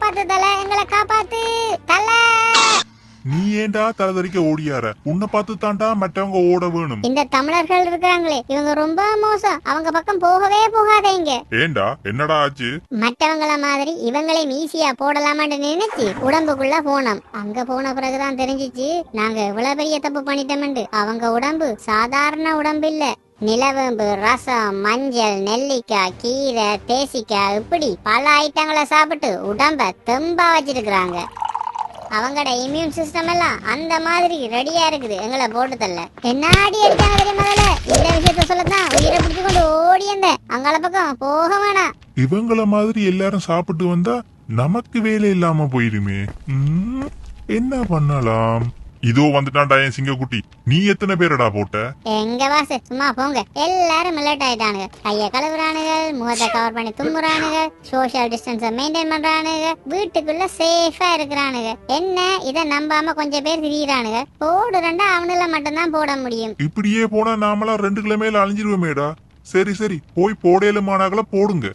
காப்பாத்து தல, எங்களை காப்பாத்து தல. நீ ஏண்டா தலதறிக்க ஓடியார? உன்னை பார்த்து தாண்டா மற்றவங்க ஓட வேணும். இந்த தமிழர்கள் இருக்காங்களே, இவங்க ரொம்ப மோசம். அவங்க பக்கம் போகவே போகாதீங்க. ஏண்டா என்னடா ஆச்சு? மற்றவங்கள மாதிரி இவங்களையும் ஈஸியா போடலாமான்னு நினைச்சு உடம்புக்குள்ள போனோம். அங்க போன பிறகுதான் தெரிஞ்சிச்சு நாங்க இவ்வளவு பெரிய தப்பு பண்ணிட்டோம்னு. அவங்க உடம்பு சாதாரண உடம்பு இல்ல. நிலவேம்பு, ரசம், மஞ்சள், நெல்லிக்காய், கீரை, தேசிக்காய், இப்படி பல ஐட்டங்களை சாப்பிட்டு உடம்ப தெம்பா வச்சிருக்கிறாங்க. அவங்களோட இம்யூன் சிஸ்டம் எல்லாம் அந்த மாதிரி ரெடியா இருக்குது எங்களை போட்டு தள்ள. என்ன அடி அடிச்சாங்க தெரியுமா? இந்த விஷயத்த சொல்லத்தான் உயிரை பிடிச்சு கொண்டு ஓடி இருந்தேன். அங்கால பக்கம் போக வேணாம். இவங்கள மாதிரி எல்லாரும் சாப்பிட்டு வந்தா நமக்கு வேலை இல்லாம போயிருமே. என்ன பண்ணலாம்? இதோ வந்துட்டான்டா என் சிங்கக்குட்டி. நீ எத்தனை பேரடா போட்ட? எங்க வாசு சும்மா போங்க. எல்லாரும் மில்லட் ஆயிட்டானுங்க. கைய கழுவுறானுங்க, முகத்தை கவர் பண்ணி தும்புறானுங்க, சோசியல் டிஸ்டன்ஸ மெயின்டைன் பண்றானுங்க, வீட்டுக்குள்ள சேஃபா இருக்கிறானுங்க. என்ன இத நம்பாம கொஞ்சம் பேர் திரியிறானுங்க. போடுறண்டா அவனுல மட்டும்தான் போட முடியும். இப்படியே போனா நாமெல்லாம் 2 கிலோ மேல அழிஞ்சிருவோமேடா. சரி சரி, போய் போடலுமானாங்கள போடுங்க.